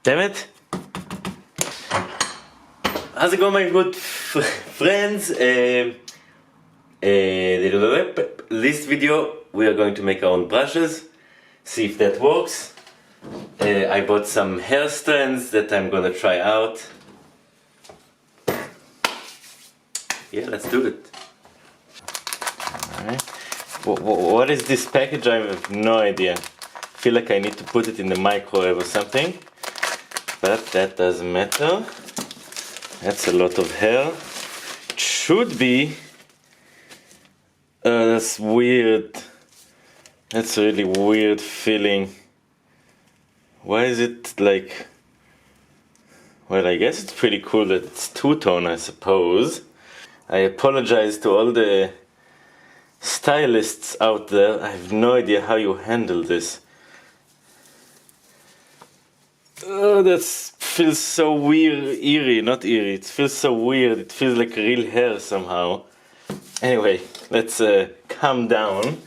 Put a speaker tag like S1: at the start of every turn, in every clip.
S1: Damn it! How's it going, my good friends? This video we are going to make our own brushes, see if that works. I bought some hair strands that I'm gonna try out. Yeah, let's do it. Alright. What is this package? I have no idea. I feel like I need to put it in the microwave or something. But that doesn't matter. That's a lot of hair. It should be. That's weird. That's a really weird feeling. Why is it like... Well, I guess it's pretty cool that it's two-tone, I suppose. I apologize to all the stylists out there. I have no idea how you handle this. Oh, that feels so weird, eerie, not eerie. It feels so weird. It feels like real hair somehow. Anyway, let's calm down.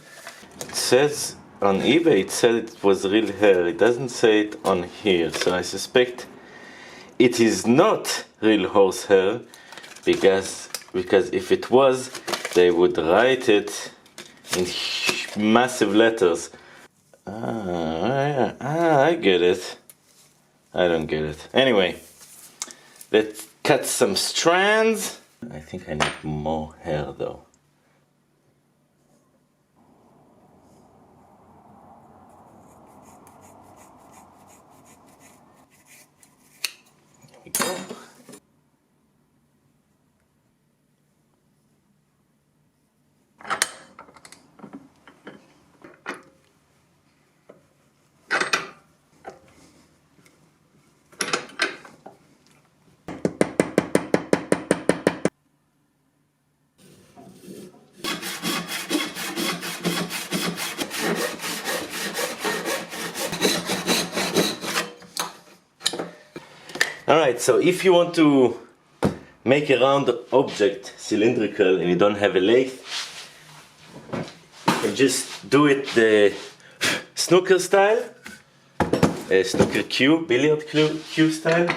S1: It says on eBay, it said it was real hair. It doesn't say it on here, so I suspect it is not real horse hair because if it was, they would write it in massive letters. I get it. I don't get it. Anyway, let's cut some strands. I think I need more hair though. Here we go. Alright, so if you want to make a round object cylindrical and you don't have a lathe, you can just do it the snooker style, snooker cue, billiard cue style.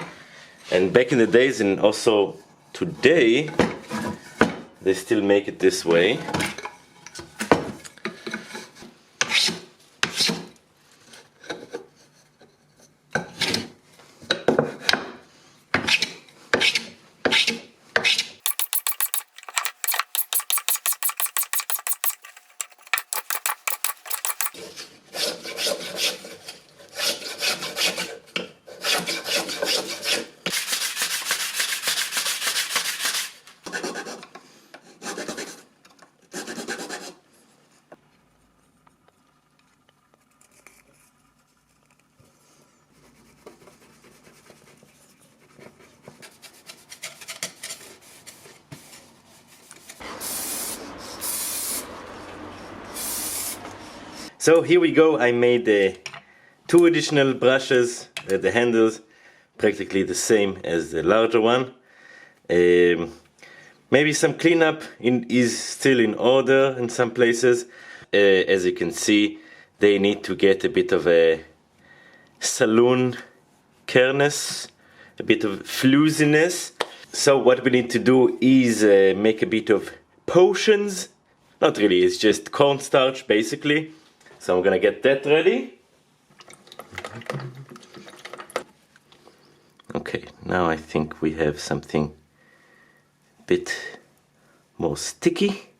S1: And back in the days, and also today, they still make it this way. So here we go. I made two additional brushes, the handles practically the same as the larger one. Maybe some cleanup is still in order in some places. As you can see, they need to get a bit of a saloon careness, a bit of flooziness. So what we need to do is make a bit of potions. Not really, it's just cornstarch basically. So I'm gonna get that ready. Okay, now I think we have something a bit more sticky.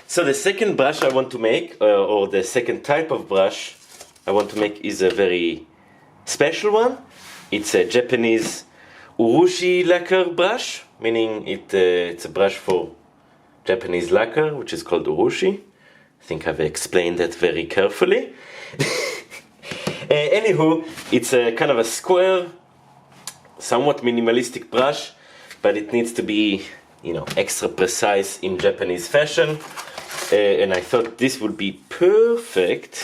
S1: So the second brush I want to make, or the second type of brush I want to make, is a very special one. It's a Japanese Urushi lacquer brush, meaning it's a brush for Japanese lacquer, which is called Urushi. I think I've explained that very carefully. Anywho, it's a kind of a square, somewhat minimalistic brush, but it needs to be, you know, extra precise in Japanese fashion. And I thought this would be perfect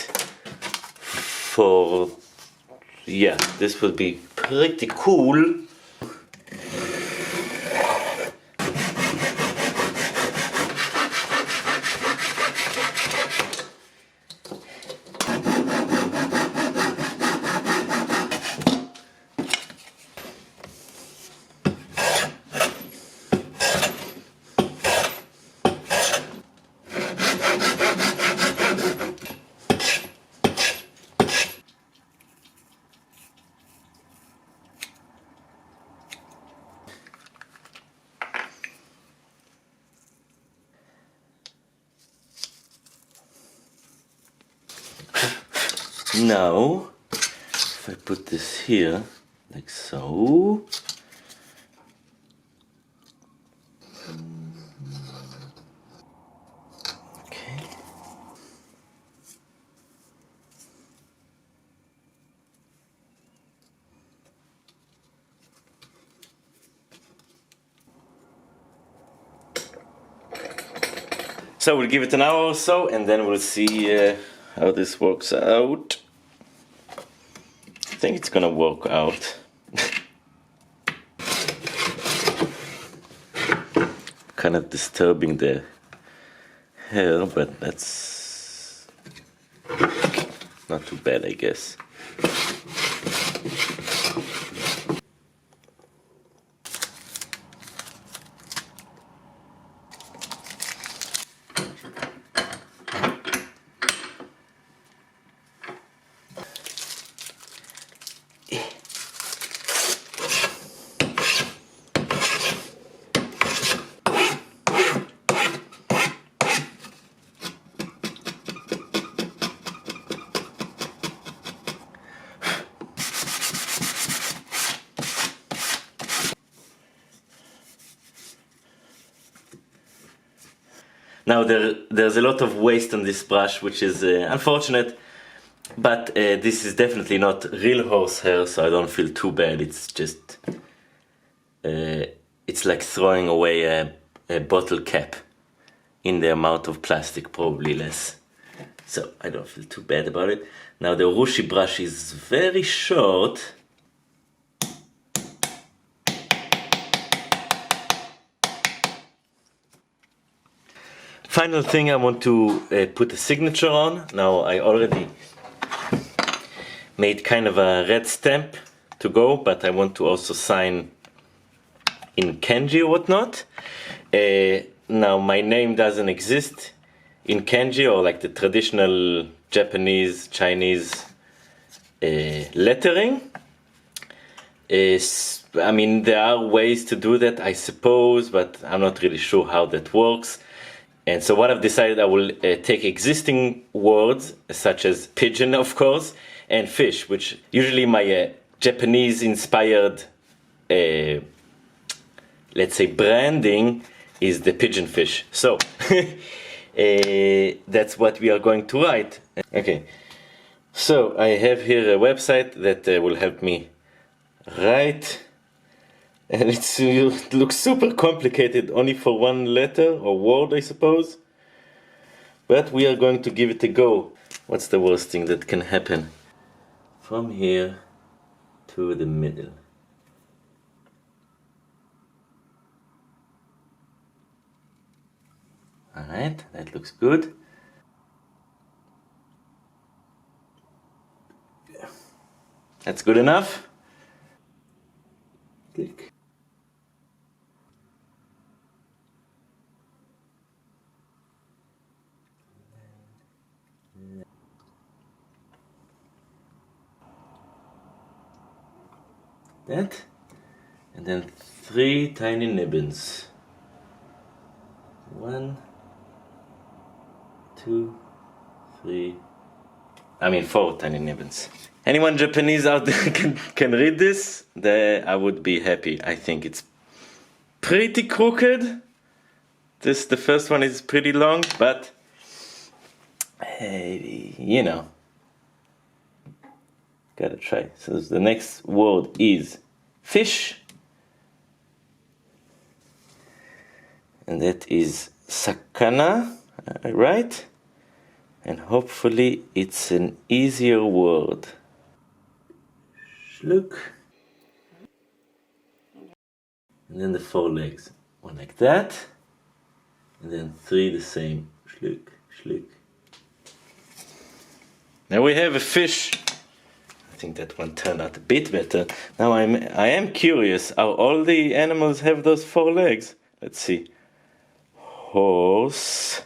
S1: for yeah, this will be pretty cool. Now, if I put this here, like so. Okay. So we'll give it an hour or so, and then we'll see how this works out. I think it's gonna work out. Kind of disturbing the hair, but that's not too bad, I guess. Now there's a lot of waste on this brush, which is unfortunate, but this is definitely not real horsehair, so I don't feel too bad. It's just, it's like throwing away a bottle cap in the amount of plastic, probably less. So I don't feel too bad about it. Now the Urushi brush is very short. Final thing I want to put a signature on. Now I already made kind of a red stamp to go, but I want to also sign in kanji or whatnot. Now my name doesn't exist in kanji or like the traditional Japanese, Chinese lettering. I mean, there are ways to do that, I suppose, but I'm not really sure how that works. And so what I've decided, I will take existing words, such as pigeon, of course, and fish, which usually my Japanese-inspired, let's say, branding is the pigeon fish. So, that's what we are going to write. Okay, so I have here a website that will help me write. And it looks super complicated, only for one letter or word, I suppose. But we are going to give it a go. What's the worst thing that can happen? From here to the middle. Alright, that looks good. That's good enough. Click. That, and then 3 tiny nibbons. 1, 2, 3. I mean 4 tiny nibbons. Anyone Japanese out there can read this? I would be happy. I think it's pretty crooked. The first one is pretty long, but hey, you know. Gotta try. So the next word is fish. And that is sakana, right? And hopefully it's an easier word. Schluck. And then the 4 legs. 1 like that. And then 3 the same. Schluck, schluck. Now we have a fish. I think that one turned out a bit better. Now I am curious, are all the animals have those 4 legs? Let's see. Horse.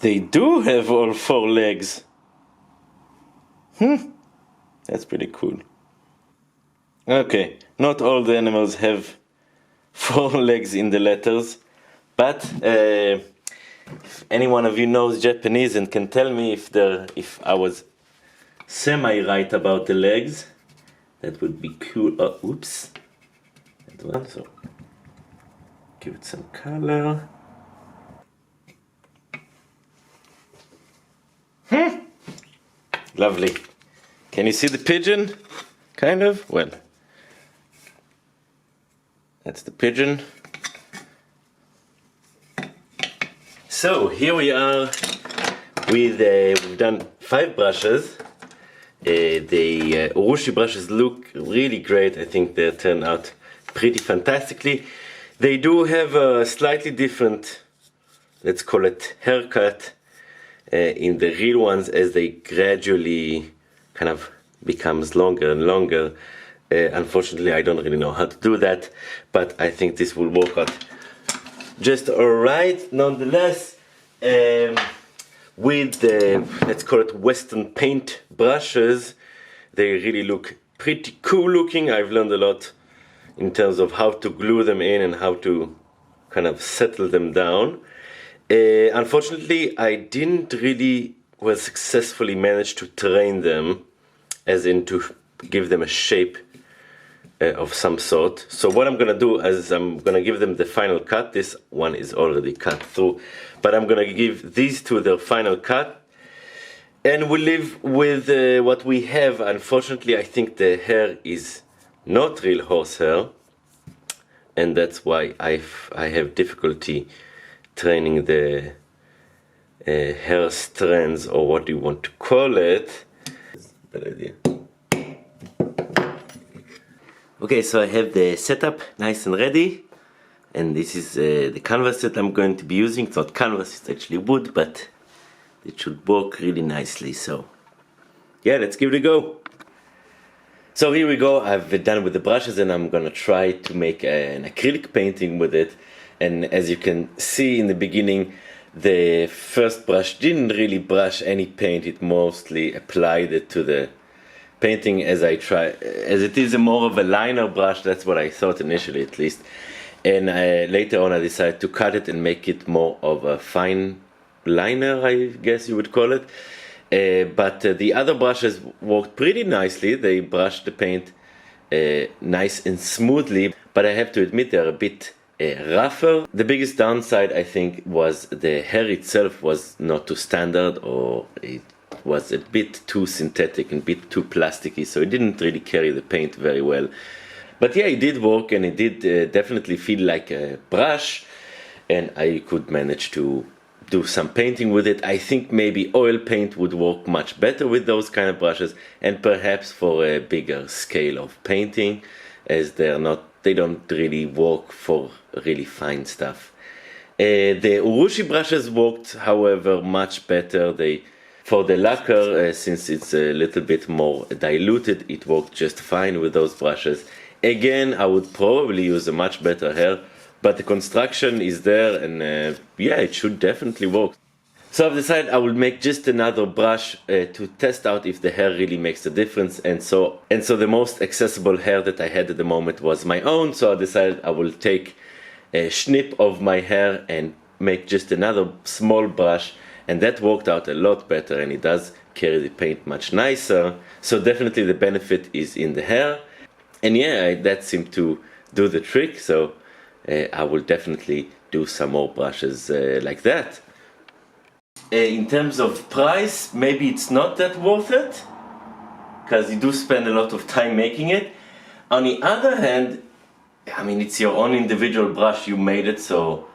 S1: They do have all 4 legs. That's pretty cool. Okay, not all the animals have 4 legs in the letters, but if any one of you knows Japanese and can tell me if I was semi-right about the legs, that would be cool. Oh, oops. That one, so give it some color. Lovely. Can you see the pigeon? Kind of? Well, that's the pigeon. So here we are with, we've done 5 brushes. The Urushi brushes look really great. I think they turn out pretty fantastically. They do have a slightly different, let's call it, haircut in the real ones as they gradually kind of becomes longer and longer. Unfortunately, I don't really know how to do that, but I think this will work out just alright. Nonetheless, with the, let's call it, Western paint brushes, they really look pretty cool looking. I've learned a lot in terms of how to glue them in and how to kind of settle them down. Unfortunately, I didn't really successfully manage to train them, as in to give them a shape of some sort. So what I'm gonna do is I'm gonna give them the final cut. This one is already cut through, but I'm gonna give these two their final cut, and we'll live with what we have. Unfortunately, I think the hair is not real horse hair, and that's why I have difficulty training the hair strands, or what you want to call it. Bad idea. Okay, so I have the setup nice and ready, and this is the canvas that I'm going to be using. It's not canvas, it's actually wood, but it should work really nicely. So yeah, let's give it a go. So here we go. I've done with the brushes, and I'm gonna try to make an acrylic painting with it. And as you can see in the beginning, the first brush didn't really brush any paint. It mostly applied it to the painting as it is more of a liner brush. That's what I thought initially, at least. And later on I decided to cut it and make it more of a fine liner, I guess you would call it. But the other brushes worked pretty nicely. They brushed the paint nice and smoothly, but I have to admit they're a bit rougher. The biggest downside, I think, was the hair itself was not too standard, or it was a bit too synthetic and a bit too plasticky, so it didn't really carry the paint very well. But yeah, it did work, and it did definitely feel like a brush, and I could manage to do some painting with it. I think maybe oil paint would work much better with those kind of brushes, and perhaps for a bigger scale of painting, as they don't really work for really fine stuff. The Urushi brushes worked, however, much better. For the lacquer, since it's a little bit more diluted, it worked just fine with those brushes. Again, I would probably use a much better hair, but the construction is there, and yeah, it should definitely work. So I've decided I will make just another brush to test out if the hair really makes a difference, and so the most accessible hair that I had at the moment was my own, so I decided I will take a snip of my hair and make just another small brush, and that worked out a lot better, and it does carry the paint much nicer. So definitely the benefit is in the hair, and yeah, that seemed to do the trick. So I will definitely do some more brushes like that. In terms of price, maybe it's not that worth it, because you do spend a lot of time making it. On the other hand, I mean, it's your own individual brush, you made it, so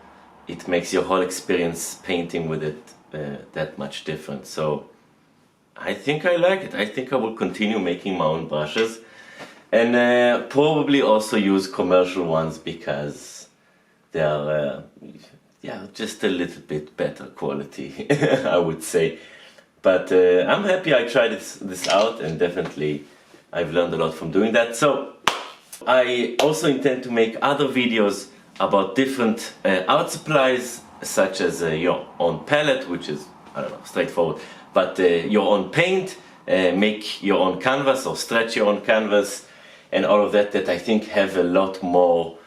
S1: it makes your whole experience painting with it that much different. So I think I like it. I think I will continue making my own brushes, and probably also use commercial ones because they are, yeah, just a little bit better quality, I would say. But I'm happy I tried this out, and definitely I've learned a lot from doing that. So I also intend to make other videos about different art supplies, such as your own palette, which is, I don't know, straightforward, but your own paint, make your own canvas or stretch your own canvas, and all of that I think have a lot more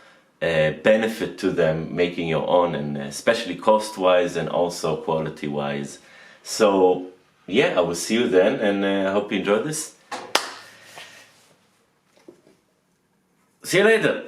S1: benefit to them making your own, and especially cost-wise and also quality-wise. So yeah, I will see you then, and I hope you enjoyed this. See you later!